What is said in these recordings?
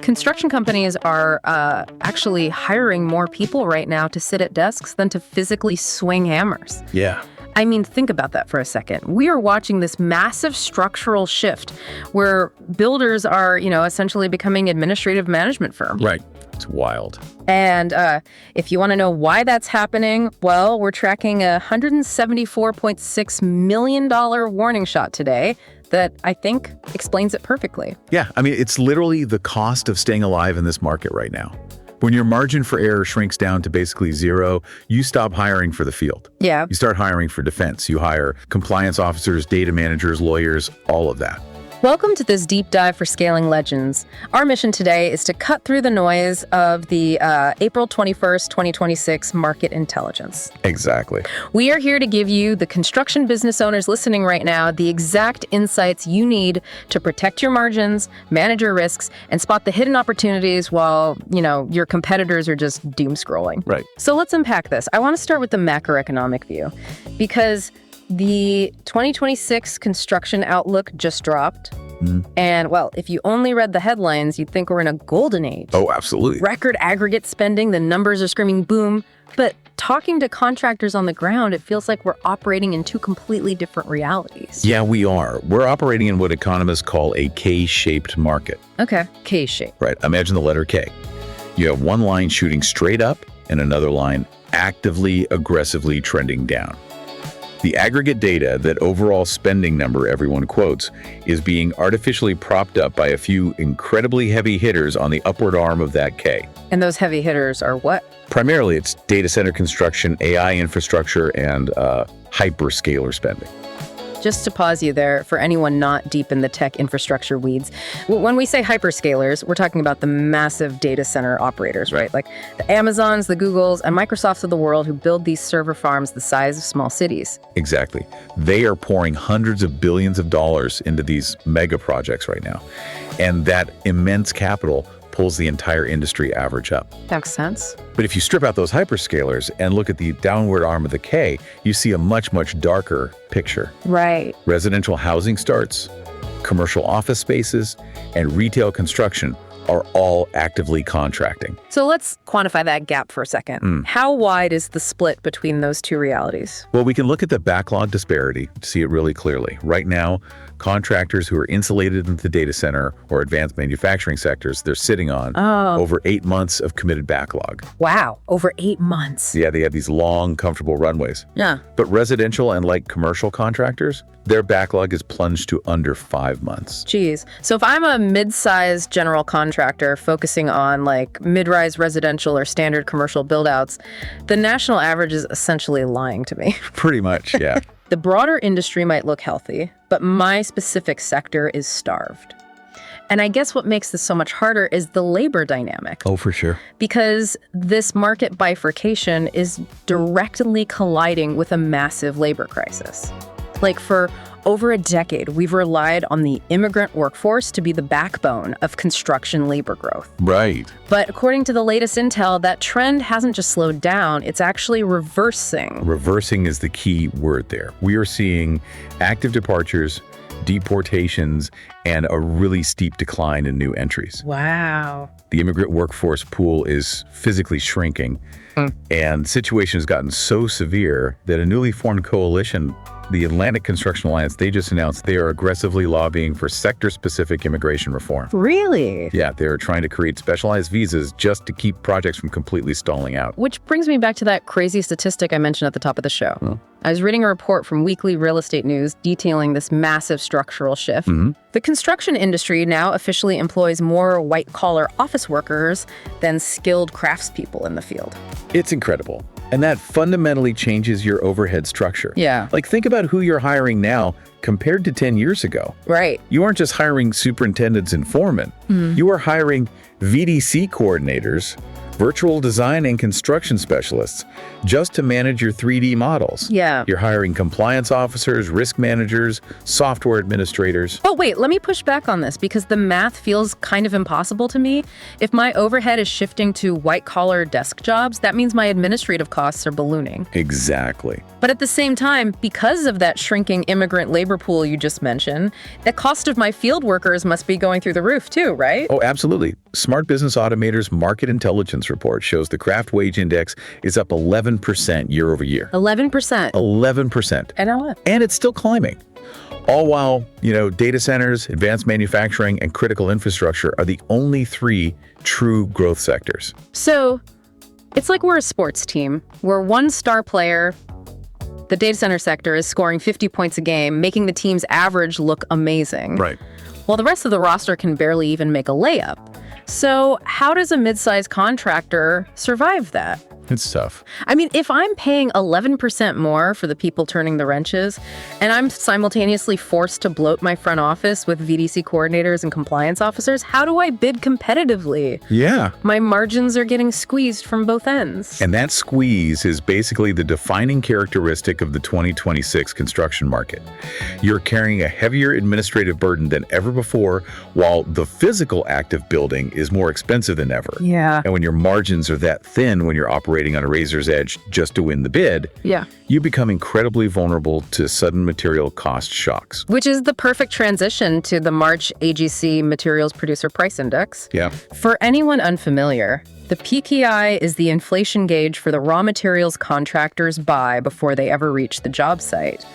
Construction companies are actually hiring more people right now to sit at desks than to physically swing hammers. Yeah. I mean, think about that for a second. We are watching this massive structural shift where builders are, essentially becoming administrative management firms. Right. It's wild. And if you want to know why that's happening, well, we're tracking a $174.6 million warning shot today that I think explains it perfectly. Yeah, I mean, it's literally the cost of staying alive in this market right now. When your margin for error shrinks down to basically zero, you stop hiring for the field. Yeah. You start hiring for defense. You hire compliance officers, data managers, lawyers, all of that. Welcome to this deep dive for Scaling Legends. Our mission today is to cut through the noise of the April 21st, 2026 market intelligence. Exactly. We are here to give you, the construction business owners listening right now, the exact insights you need to protect your margins, manage your risks, and spot the hidden opportunities while, your competitors are just doom scrolling. Right. So let's unpack this. I want to start with the macroeconomic view because the 2026 construction outlook just dropped. And, well, if you only read the headlines, you'd think we're in a golden age. Oh, absolutely. Record aggregate spending, the numbers are screaming boom. But talking to contractors on the ground, it feels like we're operating in two completely different realities. Yeah, we are. We're operating in what economists call a K-shaped market. Okay, K-shape. Right. Imagine the letter K. You have one line shooting straight up and another line actively, aggressively trending down. The aggregate data, that overall spending number everyone quotes, is being artificially propped up by a few incredibly heavy hitters on the upward arm of that K. And those heavy hitters are what? Primarily, it's data center construction, AI infrastructure, and hyperscaler spending. Just to pause you there, for anyone not deep in the tech infrastructure weeds, when we say hyperscalers, we're talking about the massive data center operators, right? Like the Amazons, the Googles, and Microsofts of the world who build these server farms the size of small cities. Exactly. They are pouring hundreds of billions of dollars into these mega projects right now. And that immense capital pulls the entire industry average up. Makes sense. But if you strip out those hyperscalers and look at the downward arm of the K, you see a much, much darker picture. Right. Residential housing starts, commercial office spaces, and retail construction are all actively contracting. So let's quantify that gap for a second. How wide is the split between those two realities? Well, we can look at the backlog disparity to see it really clearly. Right now, contractors who are insulated in the data center or advanced manufacturing sectors, they're sitting on over 8 months of committed backlog. Wow, over 8 months. Yeah, they have these long, comfortable runways. Yeah. But residential and light commercial contractors, their backlog is plunged to under 5 months. Geez. So if I'm a mid-sized general contractor focusing on like mid-rise residential or standard commercial build-outs, the national average is essentially lying to me. Pretty much, yeah. The broader industry might look healthy, but my specific sector is starved. And I guess what makes this so much harder is the labor dynamic. Oh, for sure. Because this market bifurcation is directly colliding with a massive labor crisis. Like for over a decade, we've relied on the immigrant workforce to be the backbone of construction labor growth. Right. But according to the latest intel, that trend hasn't just slowed down, it's actually reversing. Reversing is the key word there. We are seeing active departures, deportations, and a really steep decline in new entries. Wow. The immigrant workforce pool is physically shrinking, and the situation has gotten so severe that a newly formed coalition, the Atlantic Construction Alliance, they just announced they are aggressively lobbying for sector-specific immigration reform. Really? Yeah, they're trying to create specialized visas just to keep projects from completely stalling out. Which brings me back to that crazy statistic I mentioned at the top of the show. I was reading a report from Weekly Real Estate News detailing this massive structural shift. The construction industry now officially employs more white-collar office workers than skilled craftspeople in the field. It's incredible. And that fundamentally changes your overhead structure. Yeah. Like, think about who you're hiring now compared to 10 years ago. Right. You aren't just hiring superintendents and foremen. You are hiring VDC coordinators, virtual design and construction specialists, just to manage your 3D models. Yeah. You're hiring compliance officers, risk managers, software administrators. Oh, wait, let me push back on this because the math feels kind of impossible to me. If my overhead is shifting to white-collar desk jobs, that means my administrative costs are ballooning. Exactly. But at the same time, because of that shrinking immigrant labor pool you just mentioned, the cost of my field workers must be going through the roof too, right? Oh, absolutely. Smart Business Automator's market intelligence report shows the craft wage index is up 11% year over year. 11%. 11%. And it's still climbing. All while, data centers, advanced manufacturing, and critical infrastructure are the only three true growth sectors. So it's like we're a sports team where one star player, the data center sector, is scoring 50 points a game, making the team's average look amazing. Right. While the rest of the roster can barely even make a layup. So how does a mid-sized contractor survive that? It's tough. I mean, if I'm paying 11% more for the people turning the wrenches, and I'm simultaneously forced to bloat my front office with VDC coordinators and compliance officers, how do I bid competitively? Yeah. My margins are getting squeezed from both ends. And that squeeze is basically the defining characteristic of the 2026 construction market. You're carrying a heavier administrative burden than ever before, while the physical act of building is more expensive than ever. Yeah. And when your margins are that thin when you're operating on a razor's edge just to win the bid, you become incredibly vulnerable to sudden material cost shocks. Which is the perfect transition to the March AGC Materials Producer Price Index. Yeah. For anyone unfamiliar, the PPI is the inflation gauge for the raw materials contractors buy before they ever reach the job site.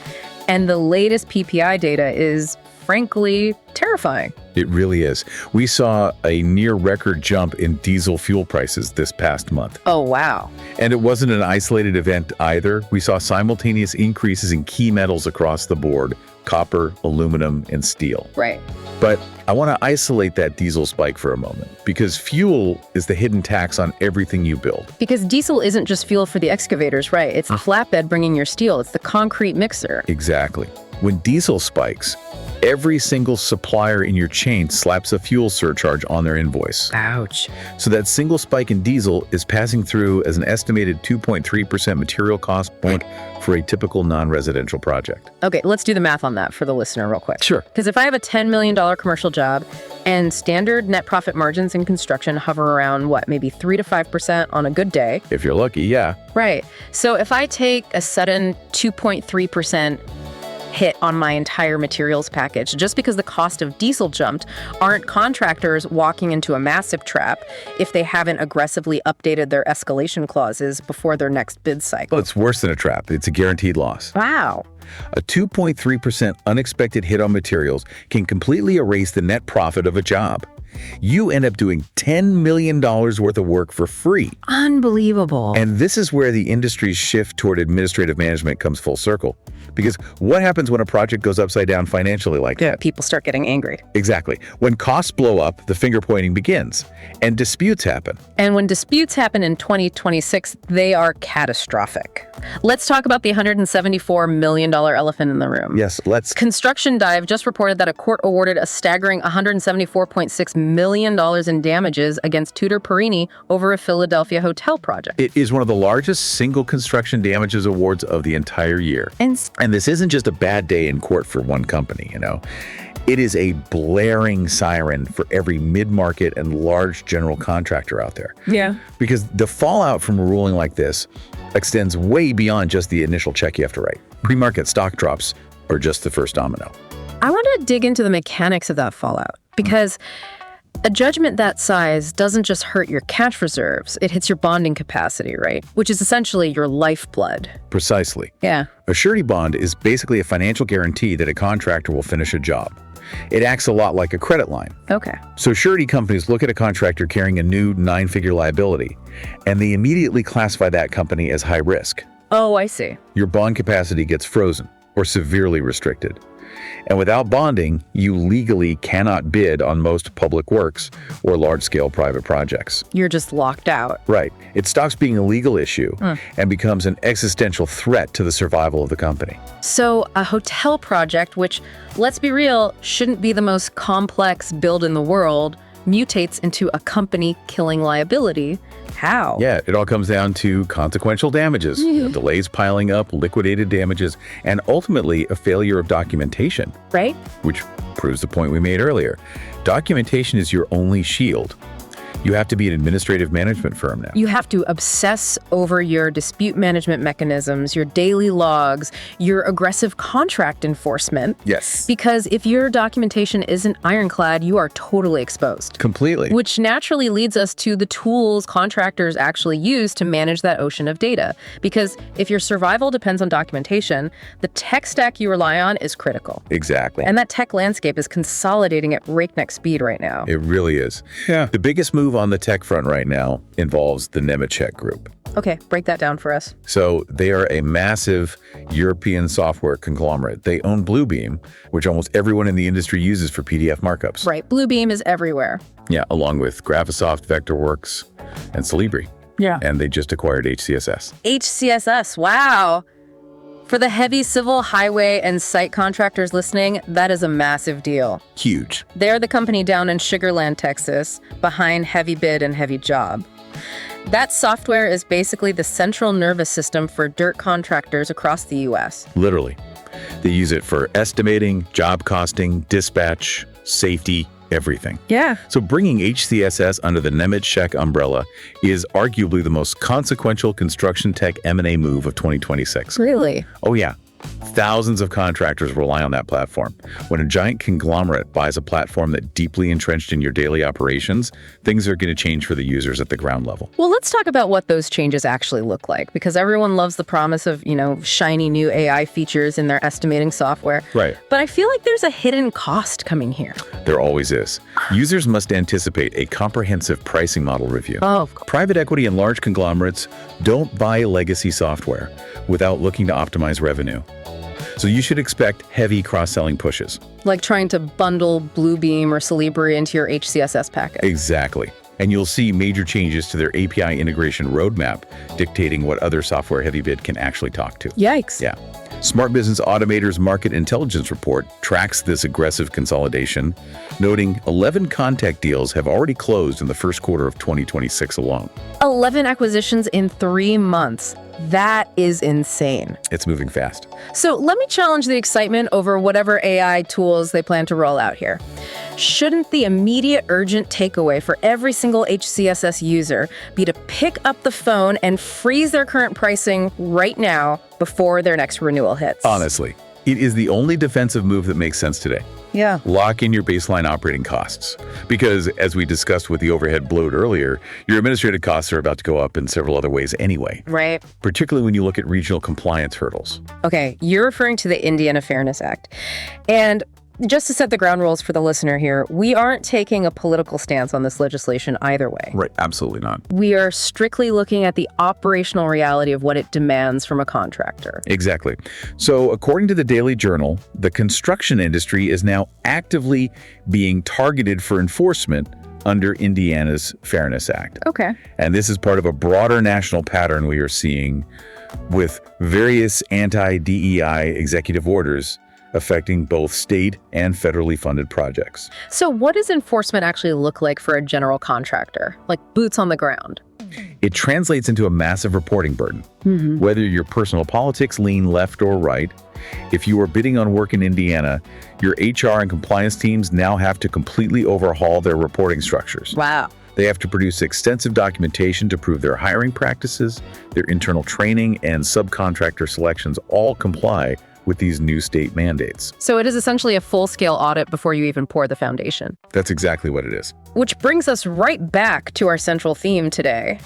And the latest PPI data is, frankly, terrifying. It really is. We saw a near record jump in diesel fuel prices this past month. Oh, wow. And it wasn't an isolated event either. We saw simultaneous increases in key metals across the board: copper, aluminum, and steel. Right. But I want to isolate that diesel spike for a moment, because fuel is the hidden tax on everything you build. Because diesel isn't just fuel for the excavators, right? It's the flatbed bringing your steel. It's the concrete mixer. Exactly. When diesel spikes, every single supplier in your chain slaps a fuel surcharge on their invoice. Ouch. So that single spike in diesel is passing through as an estimated 2.3% material cost point for a typical non-residential project. Okay, let's do the math on that for the listener real quick. Sure. Because if I have a $10 million commercial job and standard net profit margins in construction hover around, maybe 3 to 5% on a good day. If you're lucky, yeah. Right. So if I take a sudden 2.3% hit on my entire materials package just because the cost of diesel jumped, aren't contractors walking into a massive trap if they haven't aggressively updated their escalation clauses before their next bid cycle? Well, it's worse than a trap. It's a guaranteed loss. Wow. A 2.3% unexpected hit on materials can completely erase the net profit of a job. You end up doing $10 million worth of work for free. Unbelievable. And this is where the industry's shift toward administrative management comes full circle. Because what happens when a project goes upside down financially like that? People start getting angry. Exactly. When costs blow up, the finger pointing begins, and disputes happen. And when disputes happen in 2026, they are catastrophic. Let's talk about the $174 million elephant in the room. Yes, let's. Construction Dive just reported that a court awarded a staggering $174.6 million in damages against Tutor Perini over a Philadelphia hotel project. It is one of the largest single construction damages awards of the entire year. And this isn't just a bad day in court for one company, It is a blaring siren for every mid-market and large general contractor out there. Yeah. Because the fallout from a ruling like this extends way beyond just the initial check you have to write. Pre-market stock drops are just the first domino. I want to dig into the mechanics of that fallout, because a judgment that size doesn't just hurt your cash reserves, it hits your bonding capacity, right? Which is essentially your lifeblood. Precisely. Yeah. A surety bond is basically a financial guarantee that a contractor will finish a job. It acts a lot like a credit line. Okay. So surety companies look at a contractor carrying a new 9-figure liability, and they immediately classify that company as high risk. Oh, I see. Your bond capacity gets frozen or severely restricted. And without bonding, you legally cannot bid on most public works or large-scale private projects. You're just locked out. Right. It stops being a legal issue and becomes an existential threat to the survival of the company. So a hotel project, which, let's be real, shouldn't be the most complex build in the world, mutates into a company-killing liability. How? Yeah, it all comes down to consequential damages, delays piling up, liquidated damages, and ultimately a failure of documentation. Right? Which proves the point we made earlier. Documentation is your only shield. You have to be an administrative management firm now. You have to obsess over your dispute management mechanisms, your daily logs, your aggressive contract enforcement. Yes. Because if your documentation isn't ironclad, you are totally exposed. Completely. Which naturally leads us to the tools contractors actually use to manage that ocean of data. Because if your survival depends on documentation, the tech stack you rely on is critical. Exactly. And that tech landscape is consolidating at breakneck speed right now. It really is. Yeah. The biggest move on the tech front right now involves the Nemetschek Group. Okay, break that down for us. So they are a massive European software conglomerate. They own Bluebeam, which almost everyone in the industry uses for PDF markups. Right, Bluebeam is everywhere. Yeah, along with Graphisoft, Vectorworks, and Celebri. Yeah. And they just acquired HCSS. HCSS, wow. For the heavy civil, highway, and site contractors listening, that is a massive deal. Huge. They're the company down in Sugar Land, Texas, behind Heavy Bid and Heavy Job. That software is basically the central nervous system for dirt contractors across the U.S. Literally. They use it for estimating, job costing, dispatch, safety, everything. Yeah. So bringing HCSS under the Nemetschek umbrella is arguably the most consequential construction tech M&A move of 2026. Really? Oh yeah. Thousands of contractors rely on that platform. When a giant conglomerate buys a platform that deeply entrenched in your daily operations, things are going to change for the users at the ground level. Well, let's talk about what those changes actually look like, because everyone loves the promise of, shiny new AI features in their estimating software. Right. But I feel like there's a hidden cost coming here. There always is. Users must anticipate a comprehensive pricing model review. Oh, of course. Private equity and large conglomerates don't buy legacy software without looking to optimize revenue. So you should expect heavy cross-selling pushes. Like trying to bundle Bluebeam or Celebri into your HCSS package. Exactly. And you'll see major changes to their API integration roadmap, dictating what other software heavy bid can actually talk to. Yikes. Yeah. Smart Business Automator's market intelligence report tracks this aggressive consolidation, noting 11 contech deals have already closed in the first quarter of 2026 alone. 11 acquisitions in 3 months. That is insane. It's moving fast. So let me challenge the excitement over whatever AI tools they plan to roll out here. Shouldn't the immediate urgent takeaway for every single HCSS user be to pick up the phone and freeze their current pricing right now before their next renewal hits? Honestly, it is the only defensive move that makes sense today. Yeah. Lock in your baseline operating costs. Because as we discussed with the overhead bloat earlier, your administrative costs are about to go up in several other ways anyway. Right. Particularly when you look at regional compliance hurdles. Okay, you're referring to the Indiana Fairness Act. And just to set the ground rules for the listener here, we aren't taking a political stance on this legislation either way. Right, absolutely not. We are strictly looking at the operational reality of what it demands from a contractor. Exactly. So according to the Daily Journal, the construction industry is now actively being targeted for enforcement under Indiana's Fairness Act. Okay. And this is part of a broader national pattern we are seeing with various anti-DEI executive orders affecting both state and federally funded projects. So what does enforcement actually look like for a general contractor, like boots on the ground? It translates into a massive reporting burden. Whether your personal politics lean left or right, if you are bidding on work in Indiana, your HR and compliance teams now have to completely overhaul their reporting structures. Wow. They have to produce extensive documentation to prove their hiring practices, their internal training, and subcontractor selections all comply with these new state mandates. So it is essentially a full-scale audit before you even pour the foundation. That's exactly what it is. Which brings us right back to our central theme today.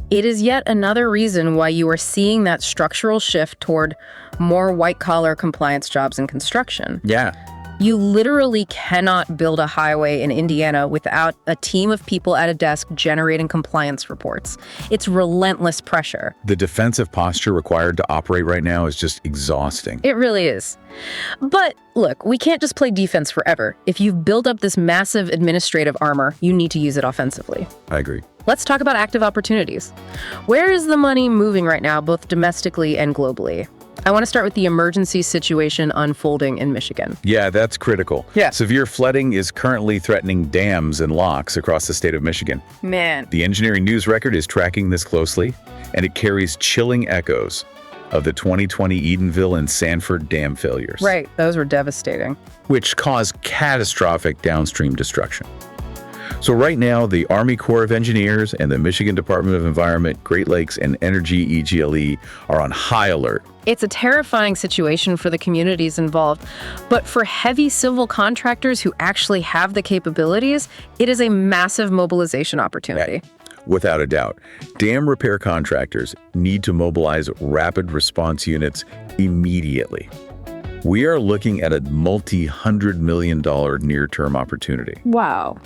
It is yet another reason why you are seeing that structural shift toward more white-collar compliance jobs in construction. Yeah. You literally cannot build a highway in Indiana without a team of people at a desk generating compliance reports. It's relentless pressure. The defensive posture required to operate right now is just exhausting. It really is. But look, we can't just play defense forever. If you've built up this massive administrative armor, you need to use it offensively. I agree. Let's talk about active opportunities. Where is the money moving right now, both domestically and globally? I want to start with the emergency situation unfolding in Michigan. Yeah, that's critical. Yeah. Severe flooding is currently threatening dams and locks across the state of Michigan. Man. The Engineering News Record is tracking this closely, and it carries chilling echoes of the 2020 Edenville and Sanford dam failures. Right, those were devastating. Which caused catastrophic downstream destruction. So right now, the Army Corps of Engineers and the Michigan Department of Environment, Great Lakes, and Energy EGLE are on high alert. It's a terrifying situation for the communities involved, but for heavy civil contractors who actually have the capabilities, it is a massive mobilization opportunity. Without a doubt, dam repair contractors need to mobilize rapid response units immediately. We are looking at a multi-$100 million near-term opportunity. Wow.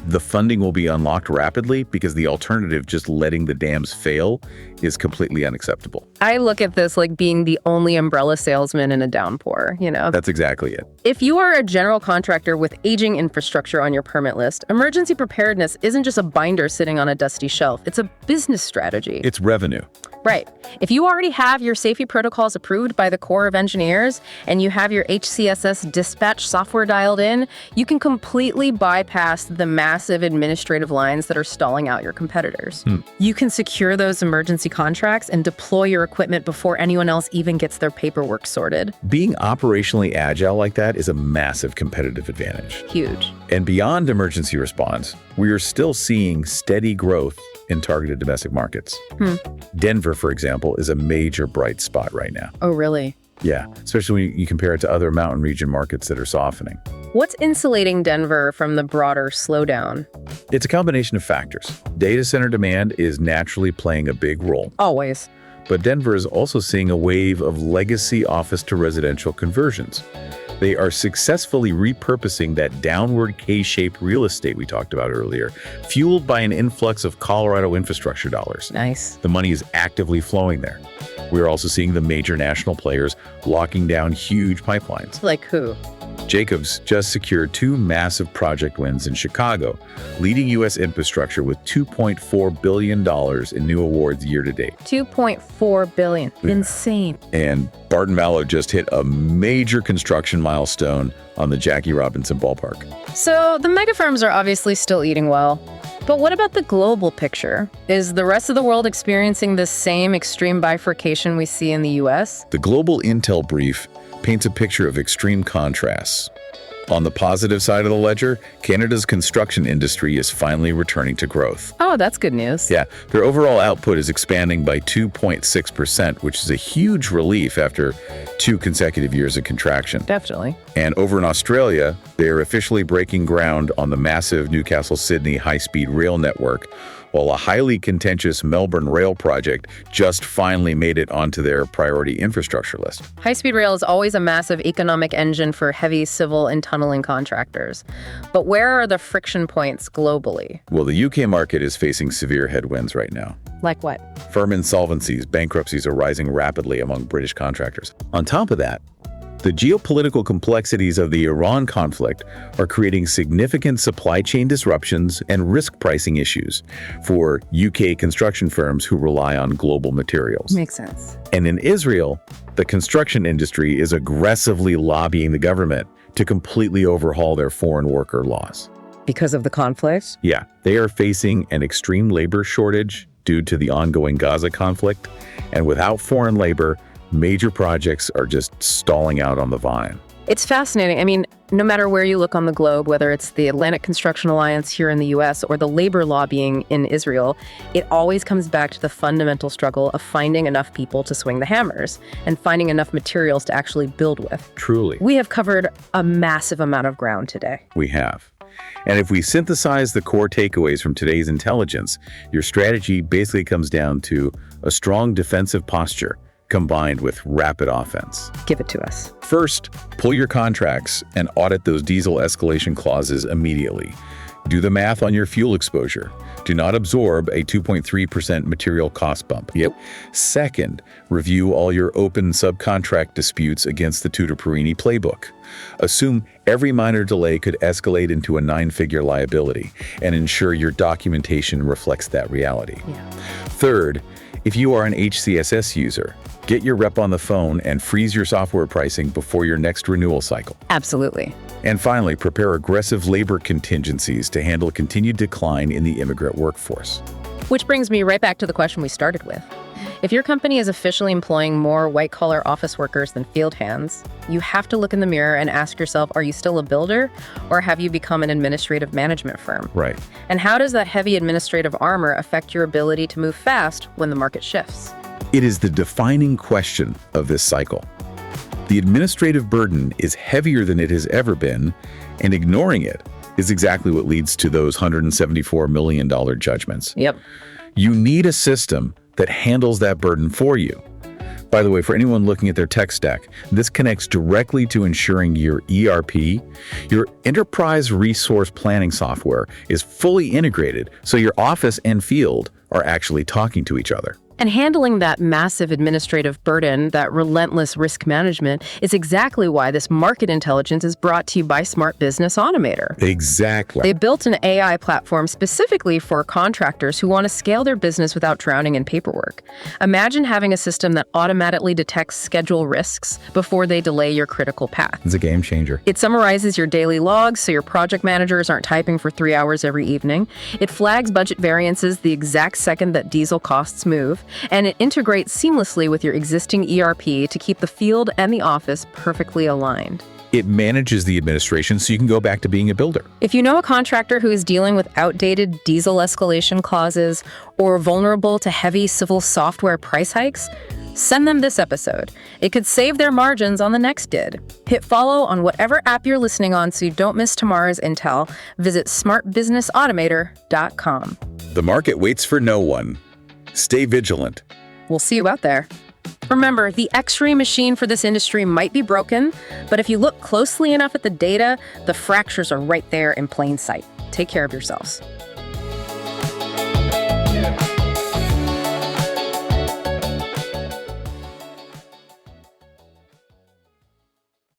The funding will be unlocked rapidly because the alternative, just letting the dams fail, is completely unacceptable. I look at this like being the only umbrella salesman in a downpour, you know? That's exactly it. If you are a general contractor with aging infrastructure on your permit list, emergency preparedness isn't just a binder sitting on a dusty shelf. It's a business strategy. It's revenue. Right. If you already have your safety protocols approved by the Corps of Engineers and you have your HCSS dispatch software dialed in, you can completely bypass the massive administrative lines that are stalling out your competitors. You can secure those emergency contracts and deploy your equipment before anyone else even gets their paperwork sorted. Being operationally agile like that is a massive competitive advantage. Huge. And beyond emergency response, we are still seeing steady growth in targeted domestic markets. Denver, for example, is a major bright spot right now. Oh, really? Yeah, especially when you compare it to other mountain region markets that are softening. What's insulating Denver from the broader slowdown? It's a combination of factors. Data center demand is naturally playing a big role. Always. But Denver is also seeing a wave of legacy office to residential conversions. They are successfully repurposing that downward K-shaped real estate we talked about earlier, fueled by an influx of Colorado infrastructure dollars. Nice. The money is actively flowing there. We're also seeing the major national players locking down huge pipelines. Like who? Jacobs just secured 2 massive project wins in Chicago, leading U.S. infrastructure with $2.4 billion in new awards year to date. $2.4 billion. Insane. And Barton Malow just hit a major construction milestone on the Jackie Robinson ballpark. So the mega firms are obviously still eating well. But what about the global picture? Is the rest of the world experiencing the same extreme bifurcation we see in the U.S.? The Global Intel Brief paints a picture of extreme contrasts. On the positive side of the ledger, Canada's construction industry is finally returning to growth. Oh, that's good news. Yeah, their overall output is expanding by 2.6%, which is a huge relief after 2 consecutive years of contraction. Definitely. And over in Australia, they are officially breaking ground on the massive Newcastle-Sydney high-speed rail network, while a highly contentious Melbourne rail project just finally made it onto their priority infrastructure list. High-speed rail is always a massive economic engine for heavy civil and tunneling contractors. But where are the friction points globally? Well, the UK market is facing severe headwinds right now. Like what? Firm insolvencies, bankruptcies are rising rapidly among British contractors. On top of that, the geopolitical complexities of the Iran conflict are creating significant supply chain disruptions and risk pricing issues for UK construction firms who rely on global materials. Makes sense. And in Israel, the construction industry is aggressively lobbying the government to completely overhaul their foreign worker laws. Because of the conflict? Yeah, they are facing an extreme labor shortage due to the ongoing Gaza conflict, and without foreign labor, major projects are just stalling out on the vine. It's fascinating. I mean, no matter where you look on the globe, whether it's the Atlantic Construction Alliance here in the US or the labor lobbying in Israel, it always comes back to the fundamental struggle of finding enough people to swing the hammers and finding enough materials to actually build with. Truly. We have covered a massive amount of ground today. We have. And if we synthesize the core takeaways from today's intelligence, your strategy basically comes down to a strong defensive posture combined with rapid offense. Give it to us. First, pull your contracts and audit those diesel escalation clauses immediately. Do the math on your fuel exposure. Do not absorb a 2.3% material cost bump. Yep. Second, review all your open subcontract disputes against the Tutor Perini playbook. Assume every minor delay could escalate into a 9-figure liability and ensure your documentation reflects that reality. Yeah. Third, if you are an HCSS user, get your rep on the phone and freeze your software pricing before your next renewal cycle. Absolutely. And finally, prepare aggressive labor contingencies to handle continued decline in the immigrant workforce. Which brings me right back to the question we started with. If your company is officially employing more white-collar office workers than field hands, you have to look in the mirror and ask yourself, are you still a builder, or have you become an administrative management firm? Right. And how does that heavy administrative armor affect your ability to move fast when the market shifts? It is the defining question of this cycle. The administrative burden is heavier than it has ever been, and ignoring it is exactly what leads to those $174 million judgments. Yep. You need a system that handles that burden for you. By the way, for anyone looking at their tech stack, this connects directly to ensuring your ERP, your enterprise resource planning software, is fully integrated so your office and field are actually talking to each other. And handling that massive administrative burden, that relentless risk management, is exactly why this market intelligence is brought to you by Smart Business Automator. Exactly. They built an AI platform specifically for contractors who want to scale their business without drowning in paperwork. Imagine having a system that automatically detects schedule risks before they delay your critical path. It's a game changer. It summarizes your daily logs so your project managers aren't typing for 3 hours every evening. It flags budget variances the exact second that diesel costs move. And it integrates seamlessly with your existing ERP to keep the field and the office perfectly aligned. It manages the administration so you can go back to being a builder. If you know a contractor who is dealing with outdated diesel escalation clauses or vulnerable to heavy civil software price hikes, send them this episode. It could save their margins on the next bid. Hit follow on whatever app you're listening on so you don't miss tomorrow's intel. Visit smartbusinessautomator.com. The market waits for no one. Stay vigilant. We'll see you out there. Remember, the X-ray machine for this industry might be broken, but if you look closely enough at the data, the fractures are right there in plain sight. Take care of yourselves.